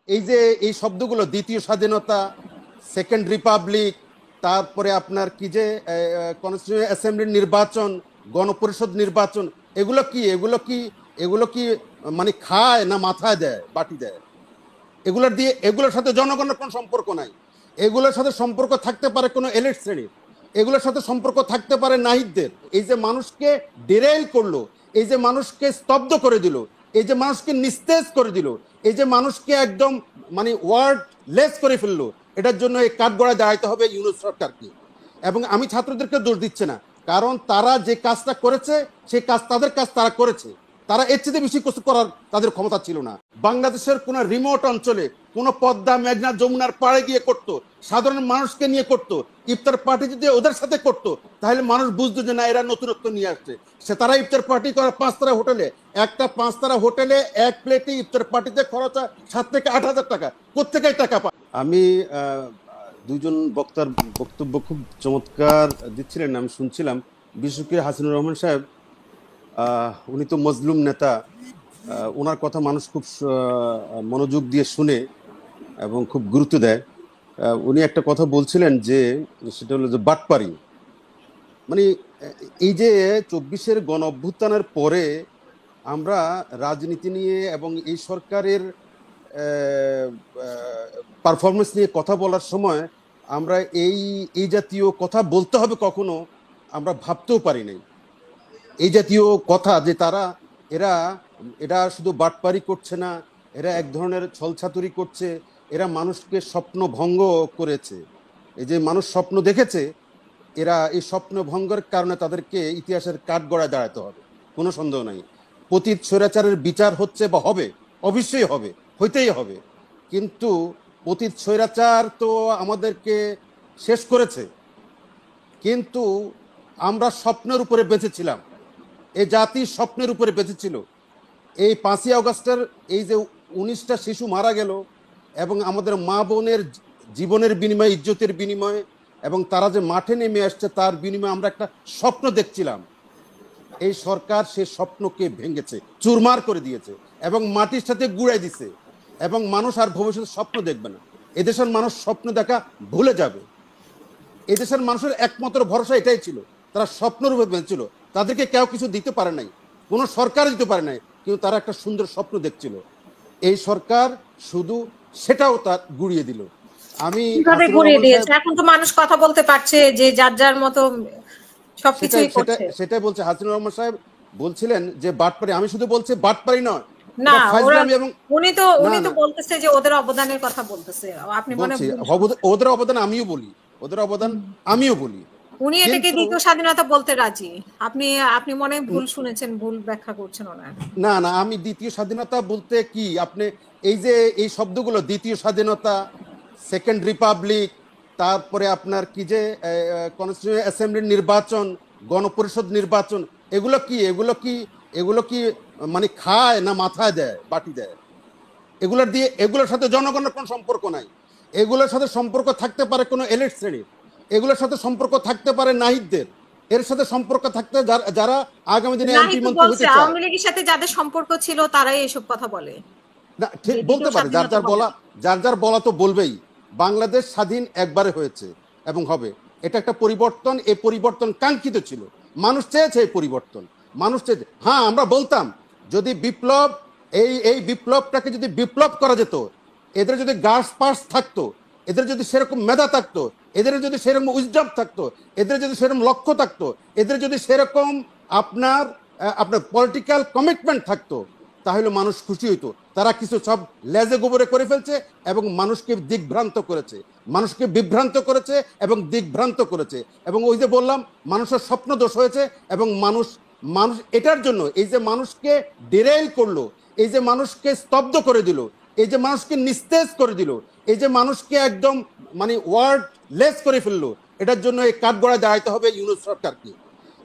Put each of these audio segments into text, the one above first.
এই যে এই শব্দগুলো দ্বিতীয় স্বাধীনতা, সেকেন্ড রিপাবলিক, তারপরে আপনার কি যে কনস্টিটিউয়েন্ট অ্যাসেম্বলির নির্বাচন, গণপরিষদ নির্বাচন, এগুলো কি মানে খায় না মাথায় দেয়, বাটি দেয়? এগুলোর সাথে জনগণের কোনো সম্পর্ক নাই। এগুলোর সাথে সম্পর্ক থাকতে পারে কোনো এলিট শ্রেণীর, এগুলোর সাথে সম্পর্ক থাকতে পারে নাহিদদের। এই যে মানুষকে ডিরেইল করলো, এই যে মানুষকে স্তব্ধ করে দিল, এই যে মানুষকে নিস্তেজ করে দিল, এই যে মানুষকে একদম মানে ওয়ার্ড লেস করে ফেললো, এটার জন্য এই কাঠগড়ায় দাঁড়াইতে হবে ইউনূস সরকারকে। এবং আমি ছাত্রদেরকে দোষ দিচ্ছে না, কারণ তারা যে কাজটা করেছে সেই কাজ তাদের কাজ তারা করেছে, তারা এর চেয়ে বেশি কিছু করার তাদের ক্ষমতা ছিল না। বাংলাদেশের কোন রিমোট অঞ্চলে কোন পদ্মা মেঘনা যমুনার পাড়ে গিয়ে করতো, সাধারণ মানুষকে নিয়ে করতো, ইফতার পার্টি যদি ওদের সাথে করতো তাহলে মানুষ বুঝতো যে না এরা নতুনত্ব নিয়ে আসছে। সে তারা ইফতার পার্টি করে 5 তারা হোটেলে, একটা 5 তারা হোটেলে এক প্লেটে ইফতার পার্টিতে খরচ হয় 7 থেকে 8 হাজার টাকা। কোত্থেকে টাকা পায়? আমি দুইজন বক্তার বক্তব্য খুব চমৎকার দিচ্ছিলেন, আমি শুনছিলাম। বিশেষ করে হাসিনুর রহমান সাহেব, উনি তো মজলুম নেতা, ওনার কথা মানুষ খুব মনোযোগ দিয়ে শুনে এবং খুব গুরুত্ব দেয়। উনি একটা কথা বলছিলেন যে সেটা হলো যে বাটপারি, মানে এই যে 24-এর গণ অভ্যুত্থানের পরে আমরা রাজনীতি নিয়ে এবং এই সরকারের পারফরমেন্স নিয়ে কথা বলার সময় আমরা এই জাতীয় কথা বলতে হবে কখনো আমরা ভাবতেও পারি নাই। এই জাতীয় কথা যে এরা শুধু বাটপারি করছে না, এরা এক ধরনের ছলছাতুরি করছে, এরা মানুষকে স্বপ্ন ভঙ্গ করেছে। এই যে মানুষ স্বপ্ন দেখেছে, এরা এই স্বপ্ন ভঙ্গের কারণে তাদেরকে ইতিহাসের কাঠগড়ায় দাঁড়াতে হবে, কোনো সন্দেহ নাই। পতিত স্বৈরাচারের বিচার হচ্ছে বা হবে, অবশ্যই হবে, হইতেই হবে। কিন্তু পতিত স্বৈরাচার তো আমাদেরকে শেষ করেছে, কিন্তু আমরা স্বপ্নের উপরে বেঁচেছিলাম, এই জাতি স্বপ্নের উপরে বেঁচেছিল। এই 5ই আগস্টের এই যে 19টা শিশু মারা গেল এবং আমাদের মা বোনের জীবনের বিনিময়ে, ইজ্জতের বিনিময়ে, এবং তারা যে মাঠে নেমে আসছে তার বিনিময়ে আমরা একটা স্বপ্ন দেখছিলাম। এই সরকার সেই স্বপ্নকে ভেঙেছে, চুরমার করে দিয়েছে এবং মাটির সাথে গুড়াই দিছে, এবং মানুষ আর ভবিষ্যতে স্বপ্ন দেখবে না। এদেশের মানুষ স্বপ্ন দেখা ভুলে যাবে। এদেশের মানুষের একমাত্র ভরসা এটাই ছিল, তারা স্বপ্নের উপর বেঁচেছিল। তাদেরকে কেউ কিছু দিতে পারে নাই, কোনো সরকার দিতে পারে নাই, কিন্তু তারা একটা সুন্দর স্বপ্ন দেখছিল। এই সরকার শুধু সেটাও তার গুড়িয়ে দিল। আমি এখন তো মানুষ কথা বলতে পারছে যে যার যার মতো সবকিছুই করছে। সেটাই বলছে হাসিনুর রহমান সাহেব বলছিলেন যে বাটপারি। আমি শুধু বলছি বাটপারি নয়, না, উনি তো বলতেছে যে ওদের অবদানের কথা বলতেছে। আপনি মনে ওদের অবদান আমিও বলি, ওদের অবদান আমিও বলি। উনি এটাকে দ্বিতীয় স্বাধীনতা বলতে রাজি। আপনি মনে ভুল শুনেছেন, ভুল ব্যাখ্যা করছেন ওনার। না না, আমি দ্বিতীয় স্বাধীনতা বলতে কি, আপনি এই যে এই শব্দগুলো দ্বিতীয় স্বাধীনতা, সেকেন্ড রিপাবলিক, তারপরে আপনার কি যে কনস্টিটিউয়েন্ট অ্যাসেম্বলির নির্বাচন, গণপরিষদ নির্বাচন, এগুলো কি মানে খায় না মাথায় দেয়, বাটি দেয়? এগুলোর সাথে জনগণের কোনো সম্পর্ক নাই। এগুলোর সাথে সম্পর্ক থাকতে পারে কোনো এলিট শ্রেণীর, এগুলোর সাথে সম্পর্ক থাকতে পারে নাহিদদের, এর সাথে সম্পর্ক থাকতে যারা আগামী দিনে এমপি মন্ত্রী হতে চায়। আওয়ামী লীগের সাথে যাদের সম্পর্ক ছিল তারাই এসব কথা বলে। না, ঠিক বলতে পারে, যার যার বলা তো বলবেই। বাংলাদেশ স্বাধীন একবারে হয়েছে এবং হবে, এটা একটা পরিবর্তন। এই পরিবর্তন কাঙ্ক্ষিত ছিল, মানুষ চেয়েছে এই পরিবর্তন, মানুষ চেয়েছে। হ্যাঁ, আমরা বলতাম যদি বিপ্লব, এই বিপ্লবটাকে যদি বিপ্লব করা যেত, এদের যদি গাছ পাস থাকতো, এদের যদি সেরকম মেধা থাকতো, এদের যদি সেরকম উইজডম থাকতো, এদের যদি সেরকম লক্ষ্য থাকতো, এদের যদি সেরকম আপনার পলিটিক্যাল কমিটমেন্ট থাকতো, তাহলে মানুষ খুশি হইতো। তারা কিছু সব লেজে গোবরে করে ফেলছে এবং মানুষকে দিগ্ভ্রান্ত করেছে, মানুষকে বিভ্রান্ত করেছে এবং দিগ্ভ্রান্ত করেছে। এবং ওই যে বললাম, মানুষের স্বপ্ন দোষ হয়েছে এবং মানুষ এটার জন্য এই যে মানুষকে ডিরেইল করলো, এই যে মানুষকে স্তব্ধ করে দিল, এই যে মানুষকে নিস্তেজ করে দিল, এই যে মানুষকে একদম মানে ওয়ার্ড লেস করে ফেললো, এটার জন্য এই কাঠগড়ায় দাঁড়াইতে হবে ইউনূস সরকারকে।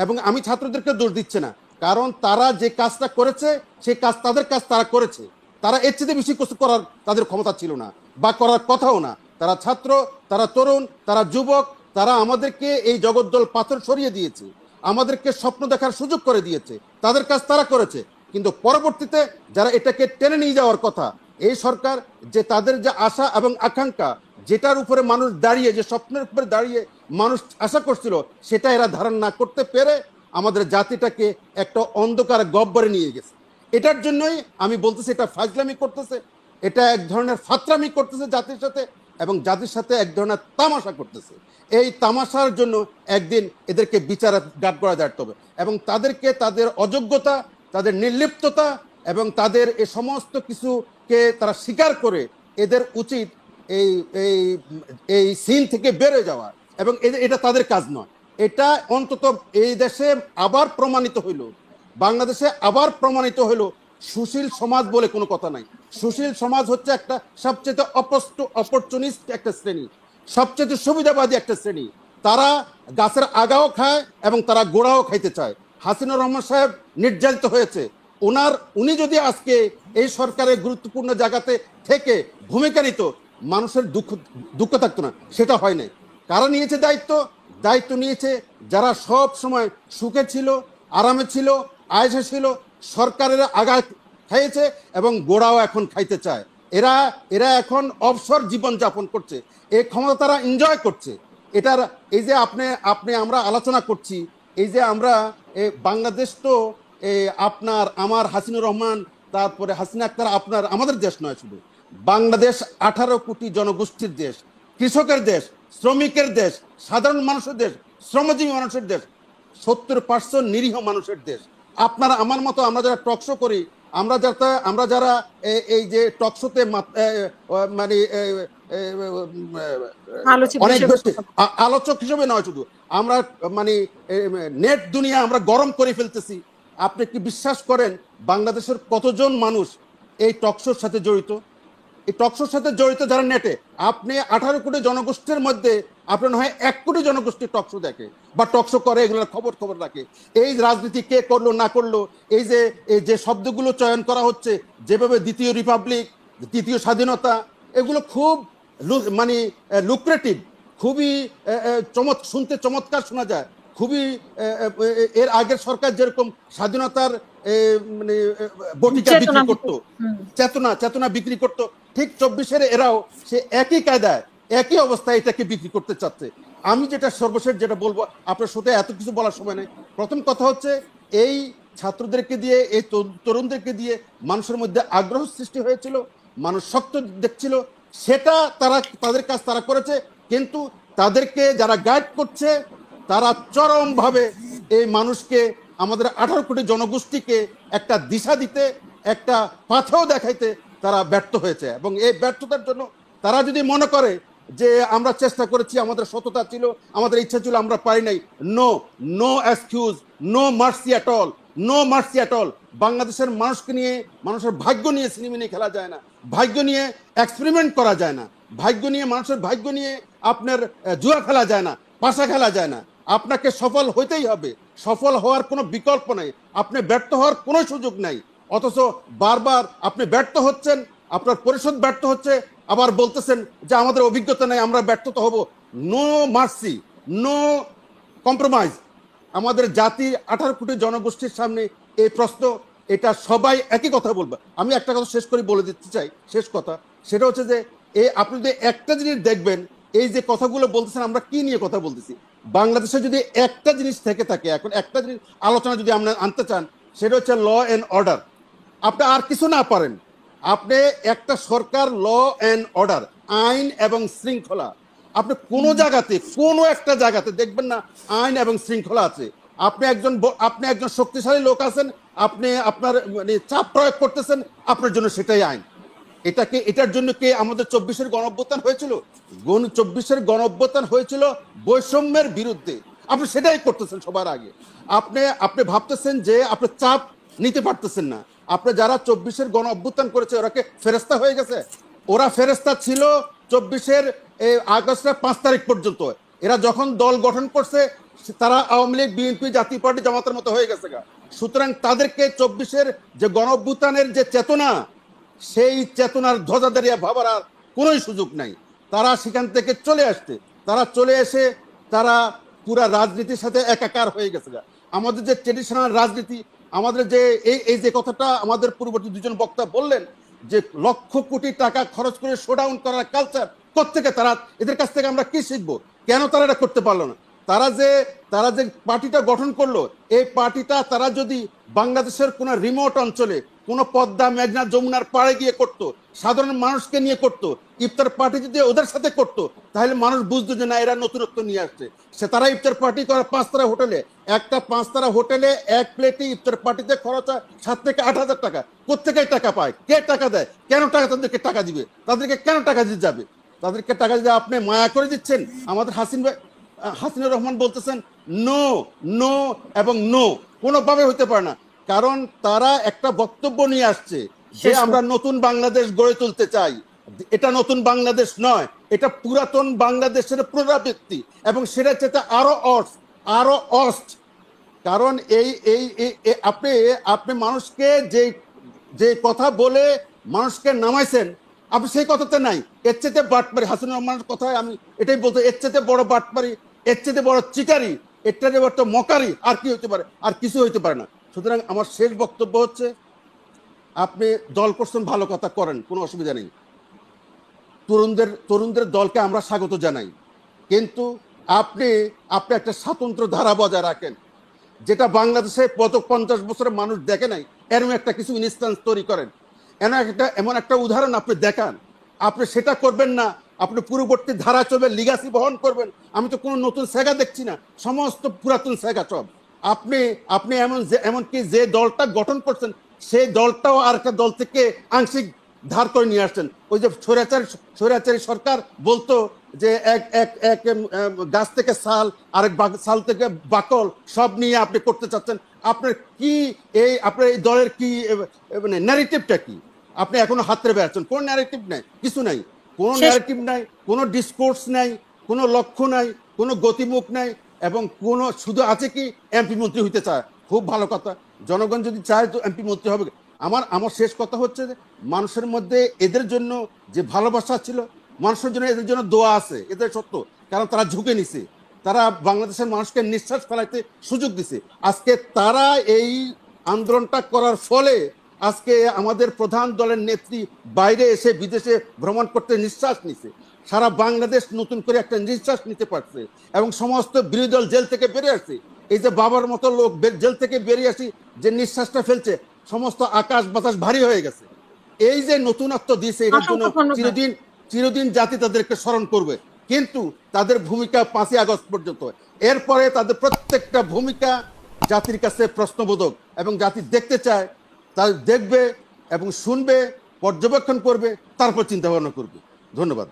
এবং আমি ছাত্রদেরকে দোষ দিচ্ছে না, কারণ তারা যে কাজটা করেছে সেই কাজ তাদের কাজ তারা করেছে, তারা এর চেয়ে বেশি কিছু করার তাদের ক্ষমতা ছিল না বা করার কথাও না। তারা ছাত্র, তারা তরুণ, তারা যুবক, তারা আমাদেরকে এই জগদ্দল পাথর সরিয়ে দিয়েছে, আমাদেরকে স্বপ্ন দেখার সুযোগ করে দিয়েছে, তাদের কাজ তারা করেছে। কিন্তু পরবর্তীতে যারা এটাকে টেনে নিয়ে যাওয়ার কথা, এই সরকার যে তাদের যে আশা এবং আকাঙ্ক্ষা, যেটার উপরে মানুষ দাঁড়িয়ে, যে স্বপ্নের উপরে দাঁড়িয়ে মানুষ আশা করছিল, সেটা এরা ধারণ না করতে পেরে আমাদের জাতিটাকে একটা অন্ধকার গহ্বরে নিয়ে গেছে। এটার জন্যই আমি বলতেছি এটা ফাজলামি করতেছে, এটা এক ধরনের ফাতরামি করতেছে জাতির সাথে, এবং জাতির সাথে এক ধরনের তামাশা করতেছে। এই তামাশার জন্য একদিন এদেরকে বিচারে গাট করা যাইতে হবে, এবং তাদেরকে তাদের অযোগ্যতা, তাদের নির্লিপ্ততা এবং তাদের এই সমস্ত কিছুকে তারা স্বীকার করে এদের উচিত এই এই এই সিন থেকে বেড়ে যাওয়া, এবং এটা তাদের কাজ নয়। এটা অন্তত এই দেশে আবার প্রমাণিত হইল, বাংলাদেশে আবার প্রমাণিত হইল সুশীল সমাজ বলে কোনো কথা নাই। সুশীল সমাজ হচ্ছে একটা সবচেয়ে অপরচুনিস্ট একটা শ্রেণী, সবচেয়ে সুবিধাবাদী একটা শ্রেণী। তারা গাছের আগাও খায় এবং তারা গোড়াও খাইতে চায়। হাসিনুর রহমান সাহেব নির্যাতিত হয়েছে, উনি যদি আজকে এই সরকারের গুরুত্বপূর্ণ জায়গাতে থেকে ভূমিকা নিত, মানুষের দুঃখ থাকতো না। সেটা হয় নাই। কারা নিয়েছে দায়িত্ব নিয়েছে যারা সব সময় সুখে ছিল, আরামে ছিল, আয়েসে ছিল, সরকারের আগা খাইয়েছে এবং গোড়াও এখন খাইতে চায়। এরা এখন অবসর জীবন যাপন করছে, এই ক্ষমতা তারা এনজয় করছে। এটার এই যে আমরা আলোচনা করছি, এই যে আমরা বাংলাদেশ তো আপনার আমার হাসিনুর রহমান, তারপরে হাসিনা আক্তার, আমাদের দেশ নয় শুধু, বাংলাদেশ 18 কোটি জনগোষ্ঠীর দেশ, কৃষকের দেশ, শ্রমিকের দেশ, সাধারণ মানুষের দেশ, শ্রমজীবী মানুষের দেশ, 70% নিরীহ মানুষের দেশ। আপনারা আমার মতো আমরা যারা টকশো করি, আমরা যারা এই যে টকশোতে মানে অনেক বেশি আলোচক হিসেবে নয়, শুধু আমরা মানে নেট দুনিয়া আমরা গরম করে ফেলতেছি। আপনি কি বিশ্বাস করেন বাংলাদেশের কতজন মানুষ এই টকশোর সাথে জড়িত? এই টকশোর সাথে জড়িত যারা নেটে, আপনি 18 কোটি জনগোষ্ঠীর মধ্যে আপনার হয় 1 কোটি জনগোষ্ঠী টকশো দেখে বা টকশো করে, এগুলোর খবর রাখে। এই রাজনীতি কে করলো না করলো, এই যে শব্দগুলো চয়ন করা হচ্ছে, যেভাবে দ্বিতীয় রিপাবলিক, দ্বিতীয় স্বাধীনতা, এগুলো খুব মানে লুক্রেটিভ, খুবই শুনতে চমৎকার শোনা যায়, খুবই এর আগের সরকার যেরকম স্বাধীনতার মানে বটিকা বিক্রি করতো, চেতনা বিক্রি করতো, ঠিক 24-এর এরাও সে একই কায়দায় একই অবস্থায় এটাকে বিক্রি করতে চাচ্ছে। আমি যেটা সর্বশেষ যেটা বলবো, আপনার সাথে এত কিছু বলার সময় নেই। প্রথম কথা হচ্ছে, এই ছাত্রদেরকে দিয়ে, এই তরুণদেরকে দিয়ে মানুষের মধ্যে আগ্রহ সৃষ্টি হয়েছিল, মানুষ শক্ত দেখছিল, সেটা তাদের কাজ তারা করেছে। কিন্তু তাদেরকে যারা গাইড করছে, তারা চরমভাবে এই মানুষকে, আমাদের 18 কোটি জনগোষ্ঠীকে একটা দিশা দিতে, একটা পাথেও দেখাইতে তারা ব্যর্থ হয়েছে। এবং এই ব্যর্থতার জন্য তারা যদি মনে করে যে আমরা চেষ্টা করেছি, আমাদের সততা ছিল, আমাদের ইচ্ছা ছিল, আমরা পারি নাই, no excuse, no mercy at all, no mercy at all. বাংলাদেশের মানুষকে নিয়ে, মানুষের ভাগ্য নিয়ে সিনেমা নিয়ে খেলা যায় না, ভাগ্য নিয়ে এক্সপেরিমেন্ট করা যায় না, ভাগ্য নিয়ে, মানুষের ভাগ্য নিয়ে আপনার জুয়া খেলা যায় না, পাশা খেলা যায় না। আপনাকে সফল হইতেই হবে, সফল হওয়ার কোনো বিকল্প নাই, আপনি ব্যর্থ হওয়ার কোনো সুযোগ নাই। অথচ বারবার আপনি ব্যর্থ হচ্ছেন, আপনার পরিষদ ব্যর্থ হচ্ছে, আবার বলতেছেন যে আমাদের অভিজ্ঞতা নেই, আমরা ব্যর্থতা হব। No mercy, no compromise. আমাদের জাতি 18 কোটি জনগোষ্ঠীর সামনে এই প্রশ্ন, এটা সবাই একই কথা বলবে। আমি একটা কথা শেষ করে বলে দিতে চাই, শেষ কথা, সেটা হচ্ছে যে আপনি যদি একটা জিনিস দেখবেন, এই যে কথাগুলো বলতেছেন, আমরা কি নিয়ে কথা বলতেছি, বাংলাদেশে যদি একটা জিনিস থেকে থাকে, এখন একটা জিনিস আলোচনা যদি আমরা আনতে চান, সেটা হচ্ছে ল অ্যান্ড অর্ডার। আপনি আর কিছু না পারেন, আপনি একটা সরকার, ল অ্যান্ড অর্ডার, আইন এবং শৃঙ্খলা, আপনি কোনো জায়গাতে, কোনো একটা জায়গাতে দেখবেন না আইন এবং শৃঙ্খলা আছে। আপনি একজন শক্তিশালী লোক আছেন, আপনি আপনার মানে চাপ প্রয়োগ করতেছেন, আপনার জন্য সেটাই আইন। এটার জন্য কি আমাদের 24-এর গণঅভ্যুত্থান হয়েছিল? 24-এর গণঅভ্যুত্থান হয়েছিল বৈষম্যের বিরুদ্ধে, আপনি সেটাই করতেছেন সবার আগে। আপনি ভাবতেছেন যে আপনি চাপ নিতে পারতেছেন না। আপনি যারা 24-এর গণঅভ্যুত্থান করেছে, ওরা কি ফেরেস্তা হয়ে গেছে? ওরা ফেরেস্তা ছিল 24-এর আগস্টের 5 তারিখ পর্যন্ত। এরা যখন দল গঠন করছে, তারা আওয়ামী লীগ, বিএনপি, জাতীয় পার্টি, জামাতের মতো হয়ে গেছে। সুতরাং তাদেরকে 24-এর যে গণঅভ্যুত্থানের যে চেতনা, সেই চেতনার ধ্বজা দাঁড়িয়ে ভাবার আর কোনো সুযোগ নাই। তারা সেখান থেকে চলে আসছে, তারা চলে এসে তারা পুরা রাজনীতির সাথে একাকার হয়ে গেছে। আমাদের যে ট্রেডিশনাল রাজনীতি, আমাদের যে এই যে কথাটা আমাদের পূর্ববর্তী দুজন বক্তা বললেন, যে লক্ষ কোটি টাকা খরচ করে শোডাউন করার কালচার কোত্থেকে তারা, এদের কাছ থেকে আমরা কি শিখবো? কেন তারা এটা করতে পারলো না? তারা যে পার্টিটা গঠন করলো, এই পার্টিটা তারা যদি বাংলাদেশের কোনো রিমোট অঞ্চলে কোনো পদ্মা মেঘনা যমুনার পাড়ে গিয়ে করতো, সাধারণ মানুষকে নিয়ে করতো, ইফতার পার্টি যদি ওদের সাথে করতো, তাহলে মানুষ বুঝতো যে না এরা নতুনত্ব নিয়ে আসছে। তারা ইফতার পার্টি করে 5 তারা হোটেলে, একটা 5 তারা হোটেলে এক প্লেটে ইফতার পার্টিতে খরচ হয় 7 থেকে 8,000 টাকা। কোত্থেকে টাকা পায়? কে টাকা দেয়? কেন টাকা তাদেরকে টাকা দিবে? তাদেরকে কেন টাকা দিতে যাবে? তাদেরকে টাকা দিতে আপনি মায়া করে দিচ্ছেন। আমাদের হাসিনুর রহমান বলতেছেন নো নো এবং নো, কোনোভাবে হইতে পারে না। কারণ তারা একটা বক্তব্য নিয়ে আসছে যে আমরা নতুন বাংলাদেশ গড়ে তুলতে চাই। এটা নতুন বাংলাদেশ নয়, এটা পুরাতন বাংলাদেশের পুনরাবৃত্তি, এবং সেটা চেয়ে আরো অস্ট। কারণ আপনি মানুষকে যে কথা বলে মানুষকে নামাইছেন, আপনি সেই কথাতে নাই। এর চেয়ে বাটপারি, হাসিনুর রহমানের কথায় আমি এটাই বলতে, এর চেয়ে বড় বাটপারি, এর চেয়ে বড় চিটারি, এর চেয়ে বড় মকারি আর কি হইতে পারে? আর কিছু হইতে পারে না। সুতরাং আমার শেষ বক্তব্য হচ্ছে, আপনি দল করছেন, ভালো কথা করেন, কোনো অসুবিধা নেই। তরুণদের দলকে আমরা স্বাগত জানাই, কিন্তু আপনি একটা স্বতন্ত্র ধারা বজায় রাখেন, যেটা বাংলাদেশে 50 বছরের মানুষ দেখে নাই। এরকম একটা কিছু ইনস্ট্যান্স তৈরি করেন, এমন একটা উদাহরণ আপনি দেখান। আপনি সেটা করবেন না, আপনি পূর্ববর্তী ধারা চলবে, লিগাসি বহন করবেন। আমি তো কোনো নতুন সেগা দেখছি না, সমস্ত পুরাতন সেগা সব। আপনি এমনকি যে দলটা গঠন করছেন, সেই দলটাও আর একটা দল থেকে আংশিক ধার করে নিয়ে আসছেন। ওই যে স্বৈরাচারী সরকার বলতো যে এক গাছ থেকে ছাল, আরেক ছাল থেকে বাকল, সব নিয়ে আপনি করতে চাচ্ছেন। আপনার এই দলের কি মানে ন্যারেটিভটা কি? আপনি এখনো হাতরে বেড়াচ্ছেন, কোন ন্যারেটিভ নাই, কিছু নাই, কোনো ন্যারেটিভ নাই, কোনো ডিসকোর্স নাই, কোনো লক্ষ্য নাই, কোনো গতিমুখ নাই, এবং কোনো শুধু আছে কি এমপি মন্ত্রী হইতে চায়। খুব ভালো কথা, জনগণ যদি চায় তো এমপি মন্ত্রী হবে। আমার শেষ কথা হচ্ছে যে মানুষের মধ্যে এদের জন্য যে ভালোবাসা ছিল, মানুষের জন্য এদের জন্য দোয়া আছে, এদের সত্য। কারণ তারা ঝুঁকে নিছে, তারা বাংলাদেশের মানুষকে নিঃশ্বাস ফেলাইতে সুযোগ দিছে। আজকে তারা এই আন্দোলনটা করার ফলে আজকে আমাদের প্রধান দলের নেত্রী বাইরে এসে বিদেশে ভ্রমণ করতে নিঃশ্বাস নিছে। সারা বাংলাদেশ নতুন করে একটা নিঃশ্বাস নিতে পারছে, এবং সমস্ত বিরোধী দল জেল থেকে বেরিয়ে আসছে। এই যে বাবার মতো লোক জেল থেকে বেরিয়ে আসি, যে নিঃশ্বাসটা ফেলছে, সমস্ত আকাশ বাতাস ভারী হয়ে গেছে। এই যে নতুনত্ব দিয়েছে, এটার জন্য চিরদিন জাতি তাদেরকে স্মরণ করবে। কিন্তু তাদের ভূমিকা 5ই আগস্ট পর্যন্ত, এরপরে তাদের প্রত্যেকটা ভূমিকা জাতির কাছে প্রশ্নবোধক, এবং জাতি দেখতে চায়, তারা দেখবে এবং শুনবে, পর্যবেক্ষণ করবে, তারপর চিন্তা ভাবনা করবে। ধন্যবাদ।